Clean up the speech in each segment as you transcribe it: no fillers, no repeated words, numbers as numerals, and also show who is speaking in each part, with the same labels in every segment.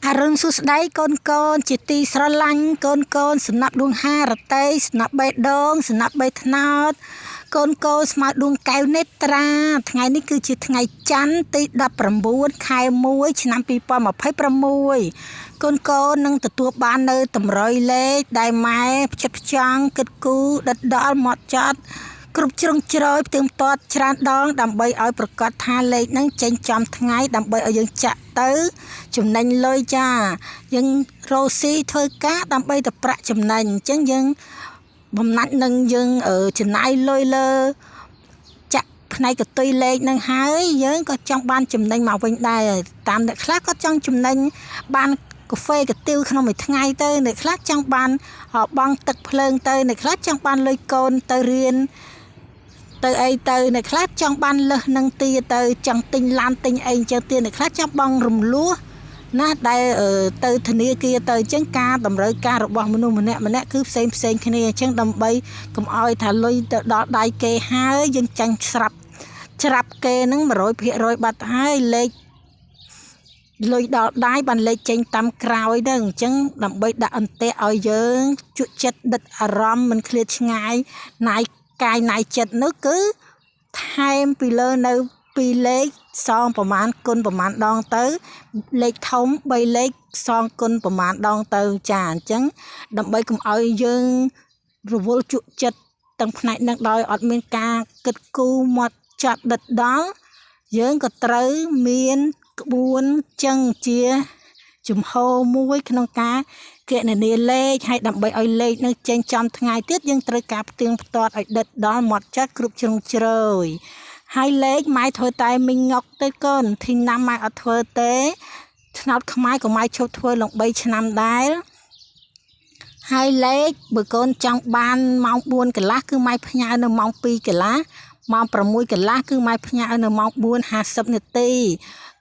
Speaker 1: អរុនសុស្ដីកូនកូនជាទីស្រឡាញ់កូនកូនសំណាប់ដួងហារតីសំណាប់បេះដូងសំណាប់បេះថ្នោតកូនកូនស្មៅដួងកែវនេត្រាថ្ងៃនេះគឺជាថ្ងៃច័ន្ទទី19ខែ1ឆ្នាំ2026កូនកូននឹងទទួលបាននៅតម្រុយលេខដែលម៉ែផ្ចិតផ្ចង់គិតគូរដិតដល់មាត់ចត់គ្រប់ជ្រុងជ្រោយផ្ទៀងផ្ទាត់ច្រើនដងដើម្បីឲ្យប្រកាសថាលេខនឹងចេញចំថ្ងៃដើម្បីឲ្យយើងចាក់ទៅចំណេញលុយចាយើងរកស៊ីធ្វើការដើម្បីទៅប្រាក់ចំណេញអញ្ចឹងយើងបំណាច់នឹងយើងចំណាយលុយលើចាក់ផ្នែកកតុយលេខនឹងហើយយើងក៏ចង់បានចំណេញមកវិញដែរតាមអ្នកខ្លះក៏ចង់ចំណេញបានកាហ្វេកាទៀវក្នុងមួយថ្ងៃទៅអ្នកខ្លះចង់បានបង់ទឹកភ្លើងទៅអ្នកខ្លះចង់បានលុយកូនទៅរៀនទៅអីទៅអ្នកខ្លះចង់បានលើសនឹងទីទៅចង់ទិញឡានទិញអីអញ្ចឹងទៀតអ្នកខ្លះចង់បងរំលោះណាដែលទៅធនាគារទៅអញ្ចឹងការតម្រូវការរបស់មនុស្សម្នាក់គឺផ្សេងគ្នាអញ្ចឹងដើម្បីកុំឲ្យថាលុយទៅដល់ដៃគេហើយយើងចាញ់ច្រាប់គេនឹង100%បាត់ហើយលេខលុយដល់ដៃបានលេខចេញតាមក្រោយទៅអញ្ចឹងដើម្បីដាក់អន្ទាក់ឲ្យយើងជក់ចិត្តដិតអារម្មណ៍មិនឃ្លាតឆ្ងាយណាយកាយណាយចិត្តនោះគឺថែមពីលើនៅ2លេខសងប្រមាណគុណប្រមាណដងទៅលេខធំ3លេខសងគុណប្រមាណដងទៅចាអញ្ចឹងដើម្បីកុំឲ្យយើងរវល់ជក់ចិត្តទាំងផ្នែកនឹងដោយអត់មានការគិតគូរមាត់ចាត់ដិតដល់យើងក៏ត្រូវមានក្បួនចឹងជាជំហរមួយក្នុងការគណនាលេខហើយដើម្បីឲ្យលេខនឹងចេញចំថ្ងៃទៀតយើងត្រូវការផ្ទៀងផ្ទាត់ឲ្យដិតដល់មាត់ចាត់គ្រប់ជ្រុងជ្រោយហើយលេខម៉ែធ្វើតែមីងុកទៅកូនធីណាំម៉ែអត់ធ្វើទេឆ្នោតខ្មែរក៏ម៉ែឈប់ធ្វើឡើង3ឆ្នាំដែរហើយលេខបើកូនចង់បានម៉ោង4កន្លះគឺម៉ែផ្ញើនៅម៉ោង2កន្លះម៉ោង6កន្លះគឺម៉ែផ្ញើនៅម៉ោង4:50នាទី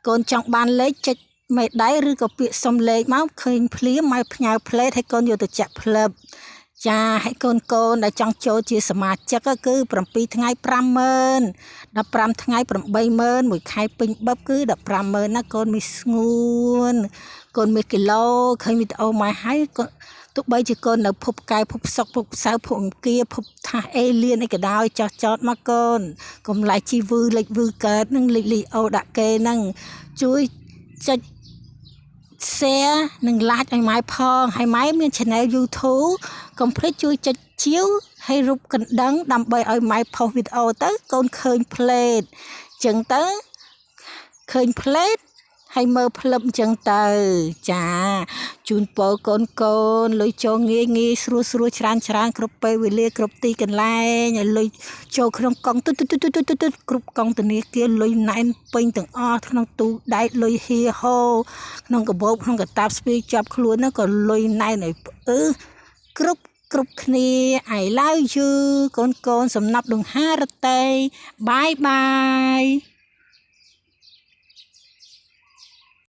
Speaker 1: កូនចង់បានលេខចុចមេដៃឬក៏ពាក្យសុំលេខមកឃើញភ្លាមម៉ែផ្ញើផ្លេតឲ្យកូនយកទៅចាក់ផ្លឹបចាឲ្យកូនដែលចង់ចូលជាសមាជិកគឺ7ថ្ងៃ50000 15ថ្ងៃ80000មួយខែពេញបឹបគឺ150,000ណាកូនមានស្ងួនកូនមានគីឡូឃើញវីដេអូម៉ែហើយក៏ទោះបីជាកូននៅភពកែភពសុកភពសៅភពអង្គាភពថាសអេលៀនអីក៏ដោយចោតមកកូនកុំឡាយជីវឺលេខវឺកើតនឹងលេខលីអូដាក់គេនឹងជួយចុច share និង like ឲ្យម៉ែផងហើយម៉ែមាន channel YouTube កុំភ្លេចជួយចុចជាវហើយរូបកណ្ដឹងដើម្បីឲ្យម៉ែផុសវីដេអូទៅកូនឃើញផ្លេតអញ្ចឹងទៅឃើញផ្លេតហើយមើលផ្លឹបអញ្ចឹងទៅចាជូនពរកូនលុយចូលងាយស្រួលច្រើនគ្រប់ពេលវេលាគ្រប់ទីកន្លែងឲ្យលុយចូលក្នុងកង់គ្រប់កង់ធនាគារលុយណែនពេញទាំងអស់ក្នុងទូដែកលុយហៀហូក្នុងកាបូបក្នុងកតាបស្ពាយចាប់ខ្លួននោះក៏លុយណែនឲ្យគ្រប់គ្នា I love you កូនសំណាប់ដង្ហារតីបាយ